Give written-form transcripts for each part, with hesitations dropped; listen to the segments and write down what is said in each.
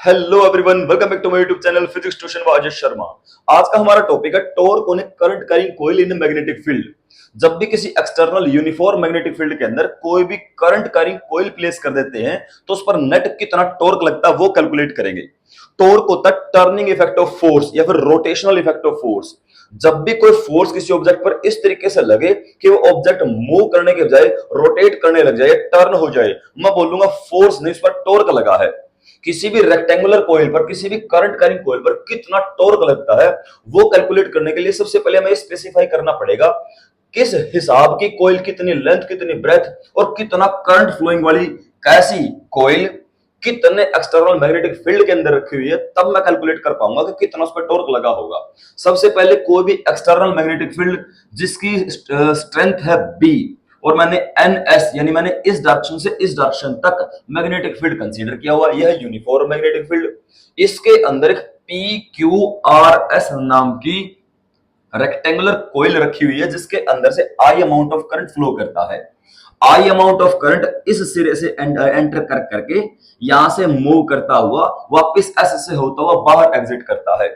Hello everyone, welcome back to my YouTube channel physics tuition by Ajay Sharma. आज का हमारा topic है torque on a current carrying coil in magnetic field. जब भी किसी एक्सटर्नल यूनिफॉर्म मैग्नेटिक फील्ड के अंदर कोई भी करंट कैरिंग कॉइल प्लेस कर देते हैं तो उस पर नेट कितना टॉर्क लगता है वो कैलकुलेट करेंगे। टॉर्क होता है टर्निंग इफेक्ट ऑफ फोर्स या फिर रोटेशनल इफेक्ट ऑफ फोर्स। जब भी कोई फोर्स किसी ऑब्जेक्ट पर इस तरीके से लगे कि वो ऑब्जेक्ट मूव करने के बजाय रोटेट करने लग जाए, टर्न हो जाए, मैं बोलूंगा फोर्स नहीं, उस पर टॉर्क लगा है। किसी भी रेक्टेंगुलर कॉइल पर, किसी भी करंट कैरिंग कॉइल पर कितना टॉर्क लगता है वो कैलकुलेट करने के लिए सबसे पहले हमें स्पेसिफाई करना पड़ेगा किस हिसाब की कॉइल, कितनी लेंथ, कितनी ब्रेथ और कितना करंट फ्लोइंग वाली कैसी कॉइल कितने एक्सटर्नल मैग्नेटिक फील्ड के अंदर रखी हुई है, तब मैं कैलकुलेट कर पाऊंगा कि कितना उस पर टॉर्क लगा होगा। सबसे पहले कोई भी एक्सटर्नल मैग्नेटिक फील्ड जिसकी स्ट्रेंथ है बी और मैंने एन एस यानी मैंने इस डायरेक्शन से इस डायरेक्शन तक मैग्नेटिक फील्ड कंसीडर किया हुआ, यह यूनिफॉर्म मैग्नेटिक फील्ड। इसके अंदर एक पी क्यू आर एस नाम की रेक्टेंगुलर कॉइल रखी हुई है जिसके अंदर से I amount of current flow करता है। आई अमाउंट ऑफ करंट इस सिरे से एंटर कर करके यहां से मूव करता हुआ वापस एस से होता हुआ बाहर एग्जिट करता है।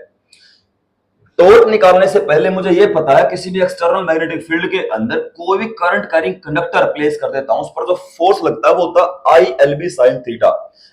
टॉर्क निकालने से पहले मुझे यह पता है किसी भी एक्सटर्नल मैग्नेटिक फील्ड के अंदर कोई भी करंट कैरिंग कंडक्टर प्लेस कर देता हूं, उस पर जो फोर्स लगता है वो होता है I L B sine theta.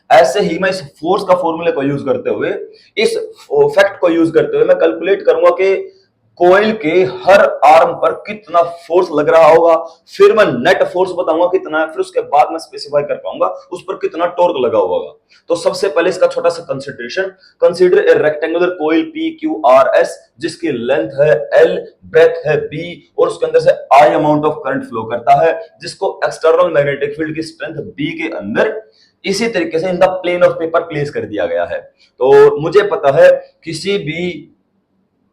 ऐसे ही मैं इस फोर्स का फॉर्मूले को यूज करते हुए, इस फैक्ट को यूज करते हुए मैं कैलकुलेट करूंगा कि कोयल के हर आर्म पर कितना फोर्स लग रहा होगा, फिर मैं नेट फोर्स बताऊंगा कितना है, फिर उसके बाद मैं स्पेसिफाई कर पाऊंगा उस पर कितना टॉर्क लगा होगा। तो सबसे पहले इसका छोटा सा consideration, consider a rectangular coil P Q R S जिसकी लेंथ है एल, ब्रेथ है बी और उसके अंदर से I amount of current flow करता है, जिसको एक्सटर्नल मैग्नेटिक फील्ड की स्ट्रेंथ बी के अंदर इसी तरीके से in the plane of paper place कर दिया गया है। तो मुझे पता है किसी भी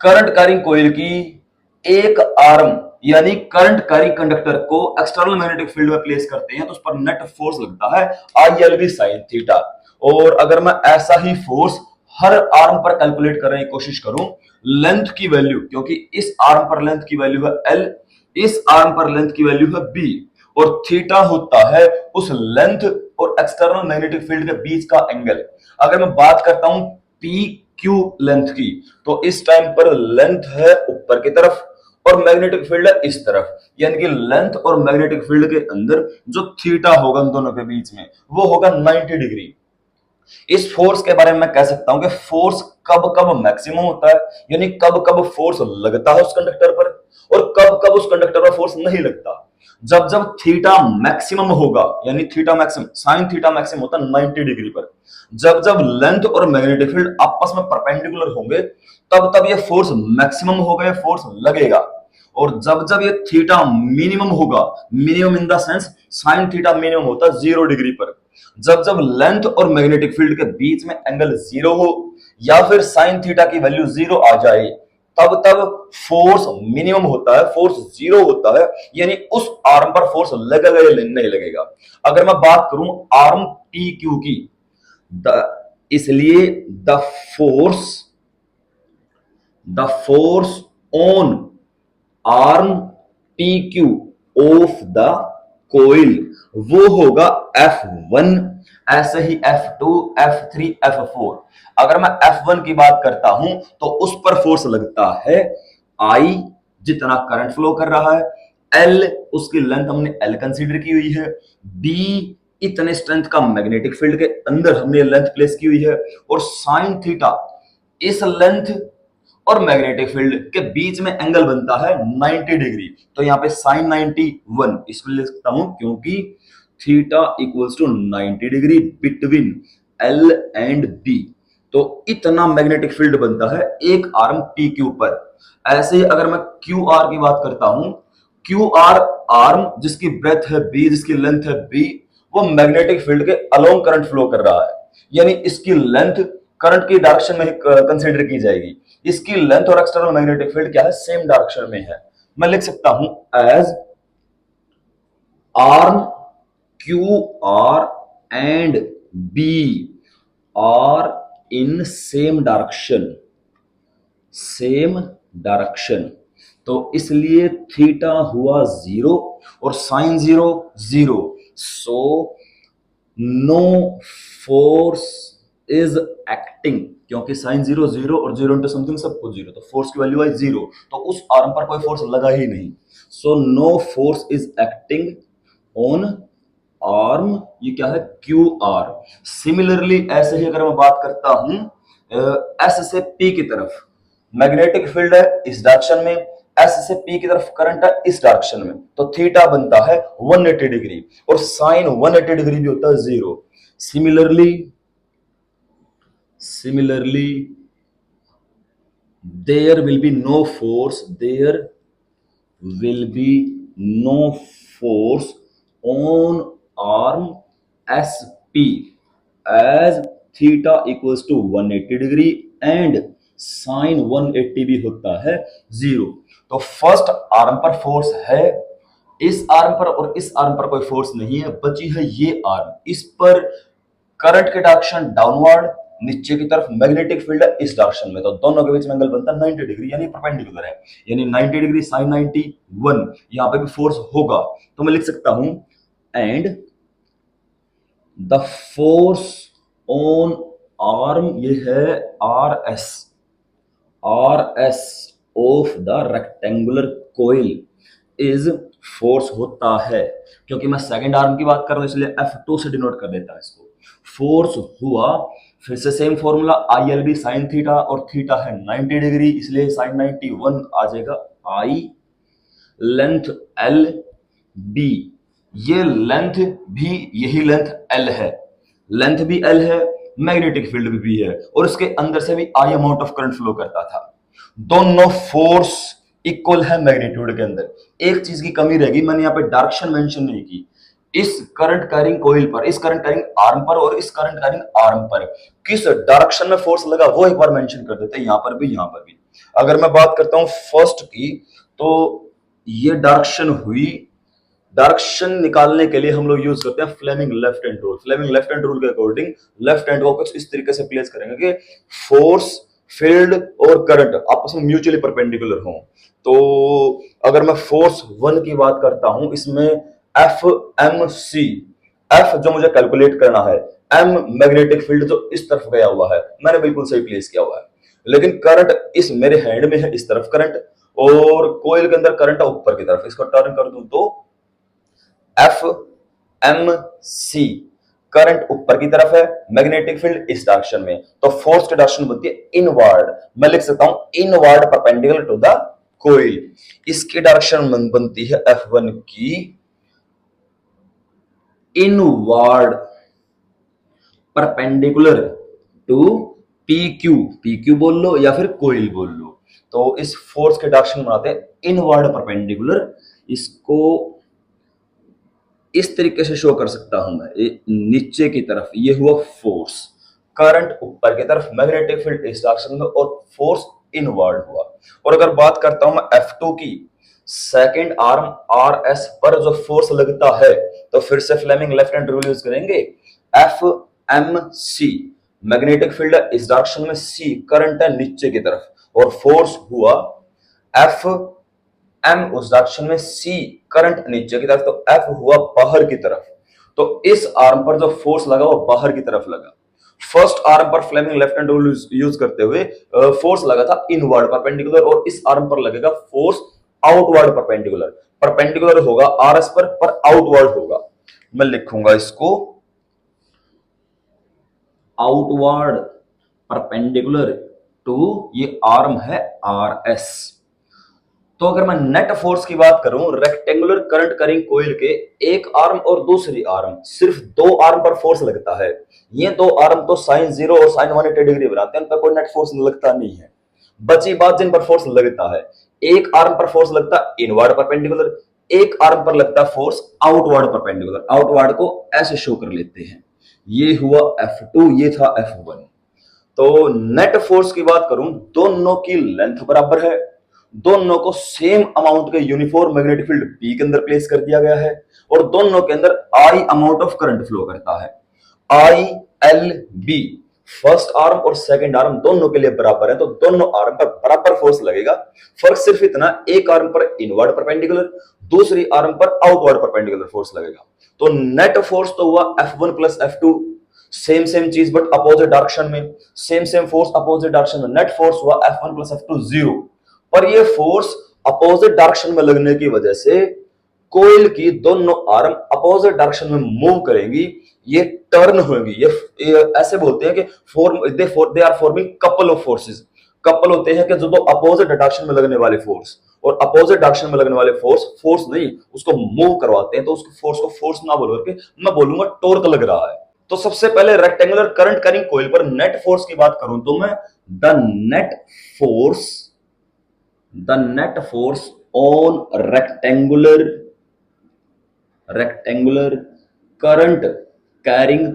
करंट कैरिंग कॉइल की एक आर्म यानी करंट कैरिंग कंडक्टर को एक्सटर्नल मैग्नेटिक फील्ड में प्लेस करते हैं तो उस पर नेट फोर्स लगता है I L B sine theta. और अगर मैं ऐसा ही फोर्स हर आर्म पर कैलकुलेट करने की कोशिश करूं, लेंथ की वैल्यू, क्योंकि इस आर्म पर लेंथ की वैल्यू है एल, इस आर्म पर लेंथ की वैल्यू है बी और थीटा होता है उस लेंथ और एक्सटर्नल मैग्नेटिक फील्ड के बीच का एंगल। अगर मैं बात करता हूं पी क्यू लेंथ की, तो इस टाइम पर लेंथ है ऊपर की तरफ और मैग्नेटिक फील्ड है इस तरफ, यानी कि लेंथ और मैग्नेटिक फील्ड के अंदर जो थीटा होगा उन दोनों के बीच में वो होगा 90 डिग्री। इस फोर्स के बारे में मैं कह सकता हूं कि फोर्स कब कब मैक्सिमम होता है, यानी कब कब फोर्स लगता है उस कंडक्टर पर और कब कब उस कंडक्टर पर फोर्स नहीं लगता। जब जब थीटा मैक्सिमम होगा, यानी theta maximum, sine theta maximum होता है 90 डिग्री पर। जब जब लेंथ और मैग्नेटिक फील्ड आपस में परपेंडिकुलर होंगे तब तब ये फोर्स मैक्सिमम होगा, ये फोर्स लगेगा। और जब जब ये थीटा मिनिमम होगा, minimum in the sense sine theta minimum होता है 0 डिग्री पर, जब जब लेंथ और मैग्नेटिक फील्ड के बीच में एंगल 0 हो या फिर साइन थीटा की वैल्यू 0 आ जाए, तब तब फोर्स मिनिमम होता है, फोर्स 0 होता है, यानी उस आर्म पर फोर्स लगेगा या नहीं लगेगा। अगर मैं बात करूं आर्म पी क्यू की, इसलिए force the force on arm P Q of the coil वो होगा F1, ऐसे ही F2, F3, F4। अगर मैं F1 की बात करता हूं तो उस पर फोर्स लगता है I, जितना करंट फ्लो कर रहा है, L उसकी लेंथ हमने L कंसीडर की हुई है, B इतने स्ट्रेंथ का मैग्नेटिक फील्ड के अंदर हमने लेंथ प्लेस की हुई है और साइन थीटा इस लेंथ और मैग्नेटिक फील्ड के बीच में एंगल बनता है 90 डिग्री। तो यहां पे साइन 91 इसमें लिख सकता हूं क्योंकि theta equals to 90 degree between L and B. तो इतना मैग्नेटिक फील्ड बनता है एक आर्म पी क्यू पर। ऐसे ही अगर मैं क्यू आर की बात करता हूं, क्यू आर आर्म जिसकी ब्रेथ है बी, जिसकी लेंथ है बी, वो मैग्नेटिक फील्ड के अलोंग करंट फ्लो कर रहा है, यानी इसकी लेंथ करंट की डायरेक्शन में कंसीडर की जाएगी। इसकी लेंथ और एक्सटर्नल मैग्नेटिक फील्ड क्या है, सेम डायरेक्शन में है। मैं लिख सकता हूं as arm Q R and B are in same direction, same direction. तो इसलिए थीटा हुआ 0 और sine 0 0, so no force is acting, क्योंकि साइन जीरो जीरो और जीरो इंटू समथिंग सब कुछ जीरो, तो फोर्स की वैल्यू आई जीरो, तो उस आर्म पर कोई फोर्स लगा ही नहीं। So no force is acting on arm, ये क्या है, क्यू आर। सिमिलरली ऐसे ही अगर मैं बात करता हूं एस से पी की तरफ, मैग्नेटिक फील्ड है इस डायरेक्शन में, एस से पी की तरफ करंट है इस डायरेक्शन में, तो थीटा बनता है 180 डिग्री और साइन 180 डिग्री भी होता है zero. Similarly, there will be no force, there will be no force on arm SP as theta equals to 180 degree and sin 180 भी होता है जीरो। तो फर्स्ट आर्म पर फोर्स है, इस आर्म पर और इस आर्म पर कोई फोर्स नहीं है, बची है ये आर्म, इस पर करंट की डायरेक्शन डाउनवर्ड, नीचे की तरफ मैग्नेटिक फील्ड है इस डायरेक्शन में, तो दोनों के बीच में एंगल बनता है 90 डिग्री, यानी परपेंडिकुलर है, यानी 90 डिग्री sin 91, यहां पे भी फोर्स होगा, तो मैं लिख सकता हूं and the force on arm, ये है R S of the rectangular coil is, force होता है, क्योंकि मैं सेकंड आर्म की बात कर रहा हूं इसलिए F2 से डिनोट कर देता है इसको। फोर्स हुआ, फिर से same formula ILB sign theta, और थीटा है 90 डिग्री इसलिए साइन 91 आ जाएगा I, लेंथ L B, ये लेंथ भी यही लेंथ L है, लेंथ भी L है, मैग्नेटिक फील्ड भी है, और इसके अंदर से भी I amount of current flow करता था। दोनों फोर्स इक्वल है मैग्नीट्यूड के अंदर। एक चीज की कमी रहेगी, मैंने यहाँ पे डायरेक्शन मेंशन नहीं की, इस करंट कैरिंग कोइल पर, इस करंट कैरिंग आर्म पर और इस करंट कैरिंग आर्म पर किस डायरेक्शन में फोर्स लगा वो एक बार मेंशन कर देते हैं, यहां पर भी यहां पर भी। अगर मैं बात करता हूं फर्स्ट की, तो ये डायरेक्शन हुई, डायरेक्शन निकालने के लिए हम लोग यूज करते हैं Fleming left hand rule. Fleming left hand rule के अकॉर्डिंग लेफ्ट हैंड को कुछ इस तरीके से प्लेस करेंगे कि फोर्स, फील्ड और करंट आपस में म्यूचुअली परपेंडिकुलर हो। तो अगर मैं फोर्स 1 की बात करता हूं, इसमें एफ एम सी, एफ जो मुझे कैलकुलेट करना है, एम मैग्नेटिक फील्ड जो इस तरफ गया हुआ है, मैंने बिल्कुल सही प्लेस किया हुआ है, लेकिन करंट इस मेरे हैंड में है इस तरफ करंट, और कोइल के अंदर करंट है ऊपर की तरफ, इसको टर्न कर दूं तो एफ एम सी, करंट ऊपर की तरफ है, मैग्नेटिक फील्ड इस डायरेक्शन में, तो फोर्स की डायरेक्शन बनती है इनवर्ड, मैं लिख सकता हूं inward perpendicular to the coil. इसकी डायरेक्शन बनती है F1 की inward perpendicular to PQ, PQ बोल लो या फिर कोइल बोल लो, तो इस फोर्स के डायरेक्शन बनाते हैं इनवर्ड परपेंडिकुलर। इसको इस तरीके से शो कर सकता हूं मैं, नीचे की तरफ ये हुआ फोर्स, करंट ऊपर की तरफ, मैग्नेटिक फील्ड इस डायरेक्शन में और फोर्स इनवर्ड हुआ। और अगर बात करता हूं मैं F2 की, सेकंड आर्म RS पर जो फोर्स लगता है, तो फिर से Fleming left hand rule use करेंगे, FMC, मैग्नेटिक फील्ड है इस डायरेक्शन में, C करंट है नीचे की तरफ, और फोर्स हुआ F M उस डायरेक्शन में, C करंट नीचे की तरफ, तो F हुआ बाहर की तरफ। तो इस आर्म पर जो फोर्स लगा वो बाहर की तरफ लगा। फर्स्ट आर्म पर Fleming left hand rule use करते हुए फोर्स लगा था इनवर्ड परपेंडिकुलर, और इस आर्म पर लगेगा फोर्स आउटवर्ड परपेंडिकुलर। परपेंडिकुलर होगा RS पर आउटवर्ड होगा, मैं लिखूंगा इसको आउटवर्ड परपेंडिकुलर टू, ये आर्म है RS। तो अगर मैं नेट फोर्स की बात करूं, रेक्टेंगुलर करंट कैरिंग कोइल के एक आर्म और दूसरी आर्म, सिर्फ दो आर्म पर फोर्स लगता है। ये दो आर्म तो साइन 0 और साइन 180 डिग्री बनाते हैं, उन पर कोई नेट फोर्स लगता नहीं है। बची बात जिन पर फोर्स लगता है, एक आर्म पर फोर्स लगता है इनवर्ड परपेंडिकुलर, एक आर्म पर लगता है फोर्स आउटवर्ड परपेंडिकुलर। आउटवर्ड को ऐसे शो कर लेते हैं, ये हुआ F2, ये था F1। तो नेट फोर्स की बात करूं, दोनों की लेंथ बराबर है, दोनों को सेम अमाउंट के यूनिफॉर्म मैग्नेटिक फील्ड B के अंदर प्लेस कर दिया गया है, और दोनों के अंदर I amount of current flow करता है। ILB फर्स्ट आर्म और सेकंड आर्म दोनों के लिए बराबर है, तो दोनों आर्म पर बराबर फोर्स लगेगा। फर्क सिर्फ इतना, एक आर्म पर इनवर्ड परपेंडिकुलर, दूसरी आर्म पर आउटवर्ड परपेंडिकुलर फोर्स लगेगा। तो नेट फोर्स तो हुआ F1 plus F2, same same चीज बट अपोजिट डायरेक्शन में, same same force opposite direction में, नेट फोर्स हुआ F1 प्लस F2 0। पर ये फोर्स अपोजिट डायरेक्शन में लगने की वजह से कोयल की दोनों आर्म अपोजिट डायरेक्शन में मूव करेंगी, ये टर्न होंगी। ये ऐसे बोलते हैं कि they are forming couple of forces. Couple होते हैं कि जो दो अपोजिट डायरेक्शन में लगने वाले फोर्स, और अपोजिट डायरेक्शन में लगने वाले फोर्स नहीं, उसको मूव करवाते हैं। तो उसको फोर्स को फोर्स ना बोल करके मैं बोलूंगा टॉर्क लग रहा है। तो सबसे पहले रेक्टेंगुलर करंट कैरिंग कॉइल पर नेट फोर्स की बात करूं तो मैं the net force on rectangular current carrying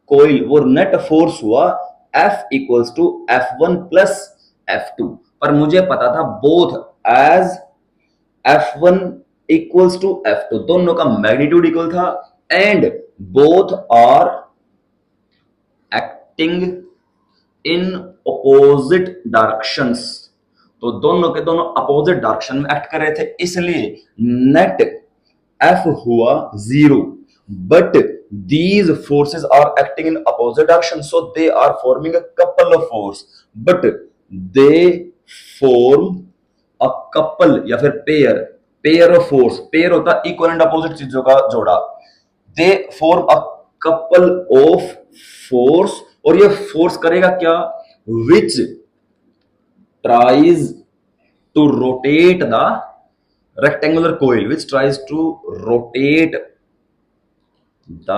coil वो नेट फोर्स हुआ F equals to F1 plus F2। पर मुझे पता था both as F1 equals to F2, दोनों का मैग्नीट्यूड इक्वल था, and both are acting in opposite directions. तो दोनों के दोनों अपोजिट डायरेक्शन में एक्ट कर रहे थे, इसलिए नेट F हुआ 0। But these forces are acting in opposite direction, so they are forming a couple of force, but they form a couple या फिर पेयर ऑफ फोर्स। पेयर होता इक्वल एंड अपोजिट चीजों का जोड़ा। They form a couple of force, और ये force करेगा क्या, which tries to rotate the rectangular coil, which tries to rotate the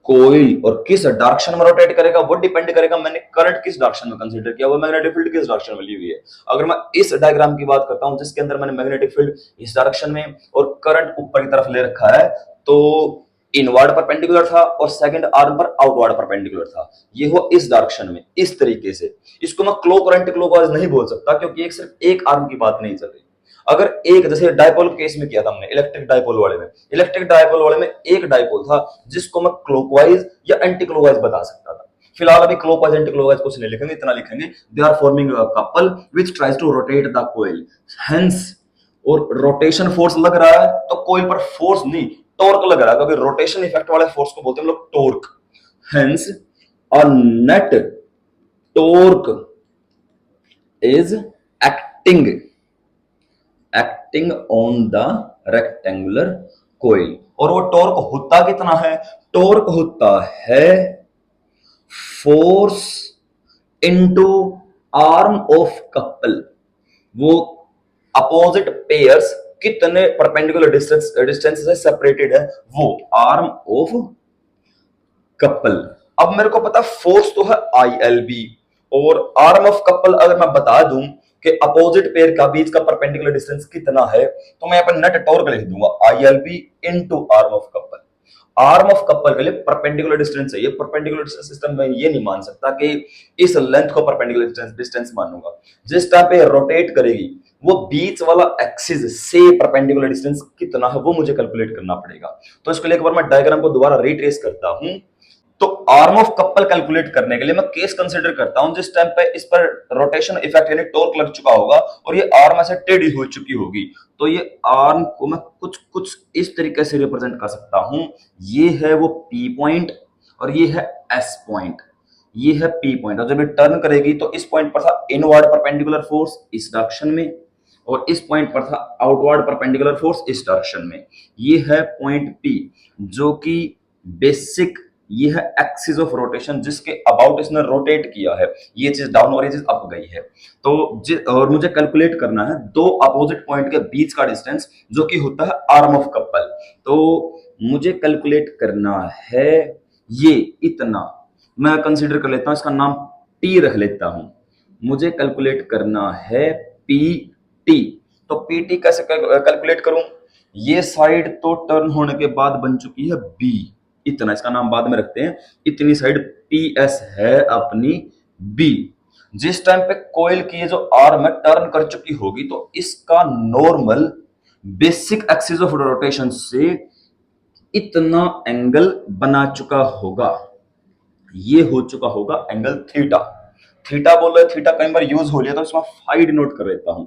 coil. और किस डायरेक्शन में रोटेट करेगा वो डिपेंड करेगा मैंने करंट किस डायरेक्शन में कंसीडर किया, वो मैग्नेटिक फील्ड किस डायरेक्शन में ली हुई है। अगर मैं इस डायग्राम की बात करता हूं जिसके अंदर मैंने मैग्नेटिक फील्ड इस डायरेक्शन में और करंट ऊपर की तरफ ले रखा है, तो इनवर्ड परपेंडिकुलर था और सेकंड आर्म पर आउटवर्ड परपेंडिकुलर था। ये हुआ इस डायरेक्शन में, इस तरीके से। इसको मैं क्लॉक और एंटी क्लॉकवाइज नहीं बोल सकता क्योंकि एक सिर्फ एक आर्म की बात नहीं चल रही। अगर एक, जैसे डायपोल केस में किया था हमने, इलेक्ट्रिक डायपोल वाले में एक डायपोल था जिसको मैं क्लॉकवाइज या एंटी क्लॉकवाइज बता सकता था। फिलहाल अभी क्लॉकवाइज एंटी क्लॉकवाइज कुछ नहीं लिखेंगे, इतना लिखेंगे they are forming a couple which tries to rotate the coil, hence. और रोटेशन फोर्स लग रहा है तो कॉइल पर फोर्स नहीं टॉर्क लग रहा है, क्योंकि रोटेशन इफेक्ट वाले फोर्स को बोलते हैं हम लोग torque. Hence a net torque is acting on the rectangular coil. और वो टॉर्क होता कितना है, टॉर्क होता है force into arm of couple. वो अपोजिट पेयर्स कितने परपेंडिकुलर डिस्टेंस से सेपरेटेड है, वो आर्म ऑफ कपल। अब मेरे को पता फोर्स तो है ILB, और आर्म ऑफ कपल अगर मैं बता दूं कि अपोजिट पेयर का बीच का परपेंडिकुलर डिस्टेंस कितना है, तो मैं यहाँ पर नेट टॉर्क लिख दूंगा ILB into arm of couple. Arm of couple के लिए परपेंडिकुलर डिस्टेंस चाहिए। परपेंडिकुलर डिस्टेंस सिस्टम में ये नहीं मान सकता कि इस लेंथ को परपेंडिकुलर डिस्टेंस मानूंगा। जिस टाइम पे रोटेट करेगी वो बीच वाला एक्सिस से परपेंडिकुलर डिस्टेंस कितना है वो मुझे कैलकुलेट करना पड़ेगा। तो इसके लिए एक बार मैं डायग्राम को दोबारा रिट्रेस करता हूं। तो आर्म ऑफ कपल कैलकुलेट करने के लिए मैं केस कंसीडर करता हूं जिस टाइम पे इस पर रोटेशन इफेक्ट यानी टॉर्क लग चुका होगा और ये आर्म ऐसे टेढ़ी हो चुकी होगी। तो ये आर्म को मैं कुछ इस तरीके से रिप्रेजेंट कर सकता हूं। ये है वो P पॉइंट और ये है S पॉइंट, ये है P पॉइंट। और जब ये टर्न करेगी तो इस पॉइंट पर था इनवर्ड परपेंडिकुलर फोर्स इस डायरेक्शन में, और इस पॉइंट पर था आउटवर्ड परपेंडिकुलर फोर्स इस डायरेक्शन में। ये है पॉइंट P जो कि बेसिक, ये है एक्सिस ऑफ रोटेशन जिसके अबाउट इसने रोटेट किया है। ये चीज डाउन और ये चीज अप गई है। तो और मुझे कैलकुलेट करना है दो अपोजिट पॉइंट के बीच का डिस्टेंस जो कि होता है आर्म ऑफ कपल। तो मुझे कैलकुलेट करना है ये इतना, मैं कंसीडर कर लेता हूं, इसका नाम T रख लेता हूं। मुझे कैलकुलेट करना है PT। तो PT कैसे कैलकुलेट करूं, ये साइड तो टर्न होने के बाद बन चुकी है B, इतना, इसका नाम बाद में रखते हैं। इतनी साइड PS है अपनी B। जिस टाइम पे कोयल की ये जो आर्म है टर्न कर चुकी होगी तो इसका normal basic axis of rotation से इतना एंगल बना चुका होगा, ये हो चुका होगा एंगल थीटा। थीटा बोल रहे, थीटा कई बार यूज हो लिया तो इसमें फाई डिनोट कर लेता हूं।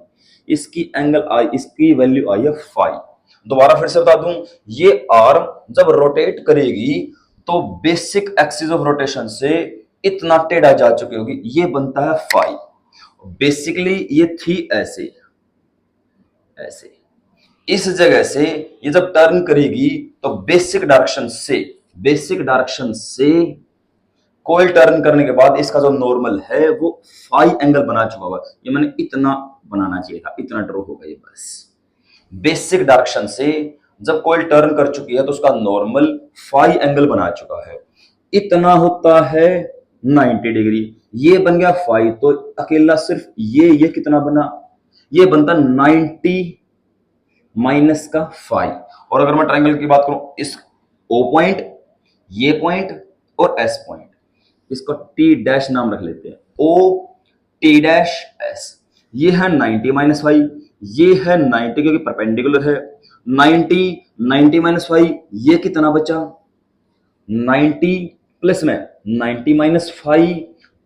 इसकी एंगल आई, इसकी वैल्यू आई है फाई। दोबारा फिर से बता दूं, ये आर्म जब रोटेट करेगी तो बेसिक एक्सिस ऑफ रोटेशन से इतना टेढ़ा जा चुकी होगी, ये बनता है फाई। बेसिकली ये थी ऐसे ऐसे, इस जगह से ये जब टर्न करेगी तो बेसिक डायरेक्शन से कोई टर्न करने के बाद इसका जो नॉर्मल है वो फाई एंगल बना चुका होगा। ये मैंने इतना बनाना चाहिए था, इतना ड्रॉ होगा ये बस। बेसिक डायरेक्शन से जब कोई टर्न कर चुकी है तो उसका नॉर्मल फाई एंगल बना चुका है, इतना होता है 90 डिग्री। ये बन गया फाई, तो अकेला सिर्फ ये कितना बना, ये बनता 90 माइनस का फाई। और अगर मैं ट्रायंगल की बात करूं, इस ओ पॉइंट, ये पॉइंट और एस पॉइंट, इसको टी डैश नाम रख लेते हैं, ओ टी डैश एस। ये है 90 माइनस फाई, ये है 90 क्योंकि परपेंडिकुलर है। 90 90 माइनस फाई, ये कितना बचा 90 प्लस में 90 माइनस फाई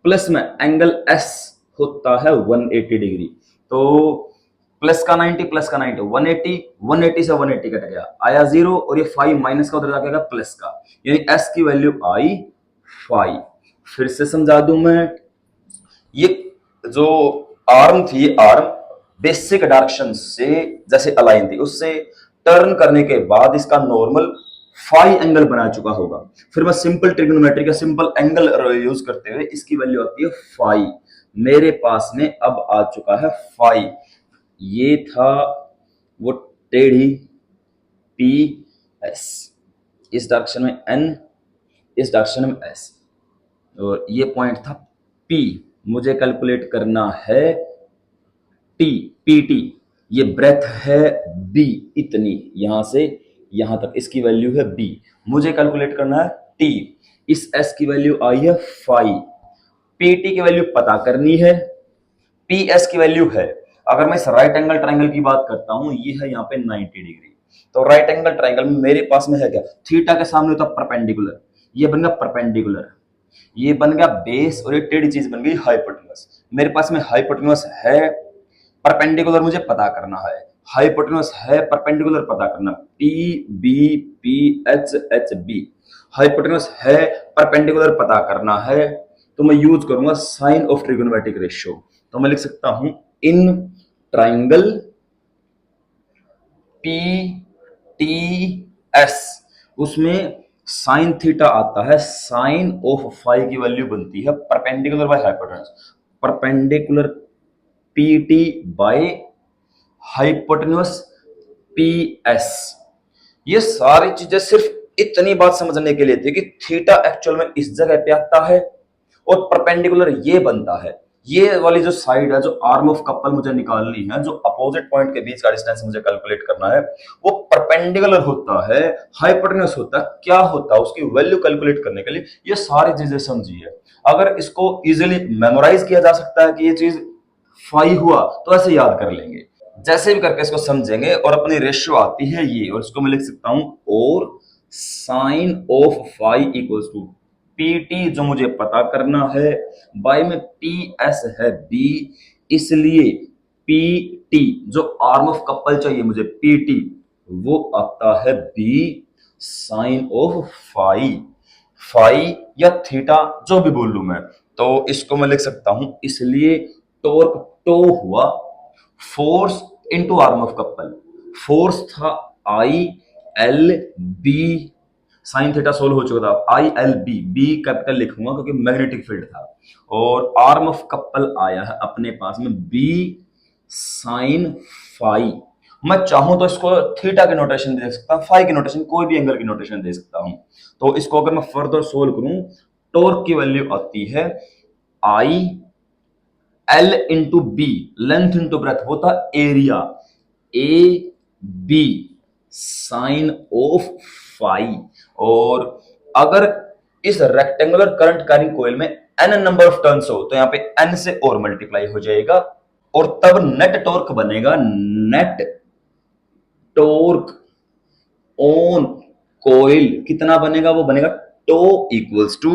प्लस में एंगल एस होता है 180 डिग्री। तो प्लस का 90 प्लस का 90 180, 180 से 180 कट गया, आया 0, और ये फाई माइनस का उधर जाके प्लस का, यानी एस की वैल्यू आई फाई। फिर से समझा दूं मैं, ये जो आर्म थी, आर्म बेसिक डायरेक्शन से जैसे अलाइन थी, उससे टर्न करने के बाद इसका नॉर्मल फाई एंगल बना चुका होगा। फिर मैं सिंपल ट्रिग्नोमेट्री का सिंपल एंगल यूज करते हुए इसकी वैल्यू आती है फाई। मेरे पास में अब आ चुका है फाई। ये था वो टेढ़ी पी एस, इस डायरेक्शन में एन, इस डायरेक्शन में एस, और ये पॉइंट था पी। मुझे कैलकुलेट करना है टी, पी टी, ये ब्रेथ है बी, इतनी यहां से यहां तक इसकी वैल्यू है बी। मुझे कैलकुलेट करना है टी, इस एस की वैल्यू आई है फाई, पी टी की वैल्यू पता करनी है, पी एस की वैल्यू है। अगर मैं इस राइट एंगल ट्राइंगल की बात करता हूं, ये है यहाँ पे 90 डिग्री, तो राइट एंगल ट्राइंगल में मेरे पास में है क्या, थीटा के सामने होता परपेंडिकुलर, ये बन गया परपेंडिकुलर, ये बन गया बेस, और ये टेढ़ी चीज बन गई हाइपोटेन्यूस। मेरे पास में हाइपोटेन्यूस है, परपेंडिकुलर मुझे पता करना है, हाइपोटेन्यूस है, परपेंडिकुलर पता करना, P B P H H B, hypotenuse है, परपेंडिकुलर पता करना है, तो मैं यूज करूंगा साइन ऑफ ट्रिगोनोमेट्रिक रेशियो। तो मैं लिख सकता हूं in triangle P T S, उसमें साइन थीटा आता है, साइन ऑफ फाई की वैल्यू बनती है perpendicular by hypotenuse, perpendicular P T by hypotenuse P S. ये सारी चीजें सिर्फ इतनी बात समझने के लिए थी कि थीटा एक्चुअल में इस जगह पे आता है और परपेंडिकुलर ये बनता है। ये वाली जो साइड है, जो आर्म ऑफ कपल मुझे निकालनी है, जो अपोजिट पॉइंट के बीच का डिस्टेंस मुझे कैलकुलेट करना है, वो परपेंडिकुलर होता है, हाइपोटेन्यूस होता है, क्या होता है उसकी वैल्यू कैलकुलेट करने के लिए ये सारी चीजें समझिए। अगर इसको इजीली मेमोराइज किया जा सकता है कि ये चीज फाई हुआ, तो ऐसे याद कर लेंगे, जैसे भी करके इसको समझेंगे। और अपनी रेशियो आती है ये, और इसको मैं लिख सकता हूं और sine of phi equals to P T, जो मुझे पता करना है, बाय में पी एस है बी, इसलिए पी टी जो आर्म ऑफ कपल चाहिए मुझे पी टी, वो आता है B sine of phi, phi या थीटा जो भी बोल लू मैं। तो इसको मैं लिख सकता हूं, इसलिए टॉर्क टो हुआ force into arm of couple, force था I L B, sine theta solve हो चुका था, I L B, B capital लिखूंगा क्योंकि मैग्नेटिक फील्ड था, और आर्म ऑफ कपल आया है अपने पास में बी साइन फाई। मैं चाहूं तो इसको थीटा की नोटेशन दे सकता हूं, फाई की नोटेशन, कोई भी एंगल की नोटेशन दे सकता हूं। तो इसको अगर मैं फर्दर सोल्व करूं, टॉर्क की वैल्यू आती है I L into B, length into breadth, वो था area, A B sine of phi. और अगर इस रेक्टेंगुलर करंट कैरिंग कॉइल में एन नंबर ऑफ टर्न्स हो, तो यहां पे एन से और मल्टीप्लाई हो जाएगा, और तब नेट टॉर्क बनेगा, नेट टॉर्क ऑन कॉइल कितना बनेगा, वो बनेगा tau equals to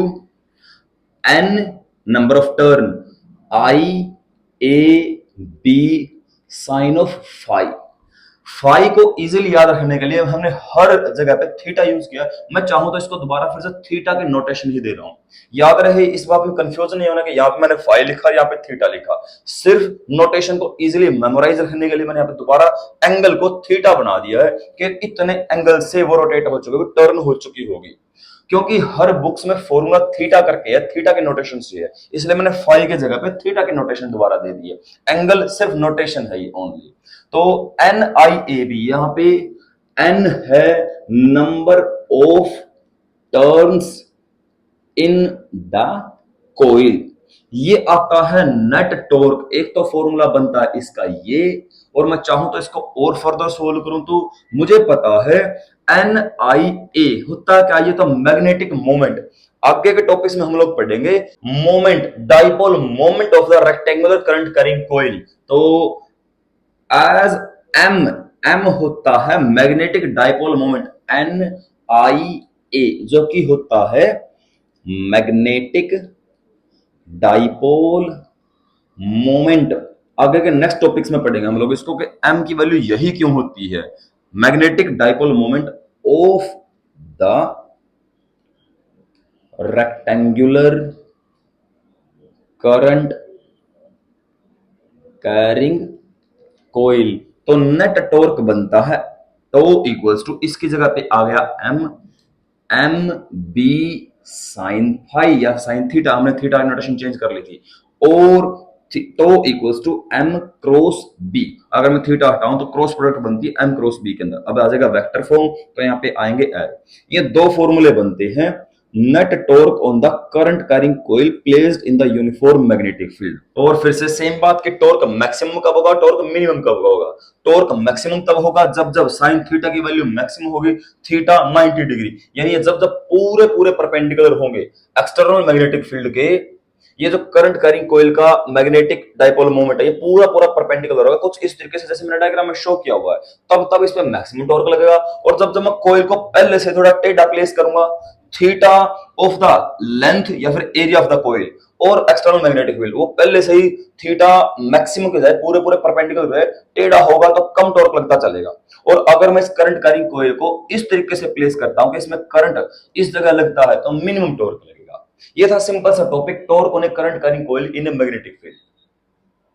N number of turn I A B sine of phi. Phi को इजीली याद रखने के लिए हमने हर जगह पे थीटा यूज किया। मैं चाहूं तो इसको दोबारा फिर से थीटा के नोटेशन ही दे रहा हूं, याद रहे, इस बात में कंफ्यूजन नहीं होना कि यहाँ पे मैंने फाई लिखा, यहाँ पे थीटा लिखा। सिर्फ नोटेशन को इजीली मेमोराइज रखने के लिए मैंने यहाँ पे दोबारा एंगल को थीटा बना दिया है कि इतने एंगल से वो रोटेट हो चुकी होगी, टर्न हो चुकी होगी। क्योंकि हर बुक्स में फॉर्मूला थीटा करके है, थीटा के नोटेशन से है, इसलिए मैंने फाई की जगह पे थीटा के नोटेशन दोबारा दे दिए। एंगल सिर्फ नोटेशन है ये ओनली। तो एन आई ए बी, यहां पे एन है number of turns in the coil, ये आता है नेट टॉर्क। एक तो फॉर्मूला बनता है इसका ये, और मैं चाहूं तो इसको और फर्दर सोल्व करूं तो मुझे पता है एन आई ए होता क्या, ये तो मैग्नेटिक मोमेंट। आगे के टॉपिक्स में हम लोग पढ़ेंगे moment, dipole moment of the rectangular current carrying coil. तो एज एम, एम होता है मैग्नेटिक डाइपोल मोमेंट, एन आई ए जो कि होता है मैग्नेटिक डाइपोल मोमेंट। आगे के नेक्स्ट टॉपिक्स में पढ़ेंगे हम लोग इसको कि एम की वैल्यू यही क्यों होती है, magnetic dipole moment of the rectangular current carrying coil. तो नेट टॉर्क बनता है टो इक्वल्स टू, इसकी जगह पे आ गया M, M B sine phi या साइन थीटा, हमने थीटा नोटेशन चेंज कर ली थी, और tau equals to M cross B. अगर मैं थीटा हटाऊं तो क्रॉस प्रोडक्ट बनती है एम क्रॉस बी के अंदर, अब आ जाएगा वेक्टर फॉर्म, तो यहाँ पे आएंगे एल। ये दो फॉर्मूले बनते हैं net torque on the current carrying coil placed in the uniform magnetic field. और फिर से सेम बात कि टॉर्क मैक्सिमम कब होगा, टॉर्क मिनिमम कब होगा। टॉर्क मैक्सिमम तब होगा जब जब साइन थीटा की वैल्यू मैक्सिमम होगी, थीटा 90 डिग्री, यानी जब जब पूरे पूरे परपेंडिकुलर होंगे एक्सटर्नल मैग्नेटिक फील्ड के। ये जो करंट कैरिंग कोइल का मैग्नेटिक डाइपोल मोमेंट है, ये पूरा पूरा परपेंडिकुलर होगा कुछ इस तरीके से जैसे मैंने डायग्राम में शो किया हुआ है। तब तब इस पे मैक्सिमम टॉर्क लगेगा। और जब जब मैं कोइल को पहले से थोड़ा टेढ़ा प्लेस करूंगा, थीटा ऑफ द लेंथ या फिर एरिया ऑफ द कोइल और एक्सटर्नल मैग्नेटिक फील्ड वो पहले से ही थीटा मैक्सिमम के जाए पूरे पूरे परपेंडिकुलर रहे, टेढ़ा होगा तो कम टॉर्क लगता चलेगा। और अगर मैं इस करंट कैरिंग कोइल को इस तरीके से प्लेस करता हूं कि इसमें करंट इस जगह लगता है तो मिनिमम टॉर्क लगेगा। ये था सिंपल सा topic, torque on a current carrying coil in a magnetic field.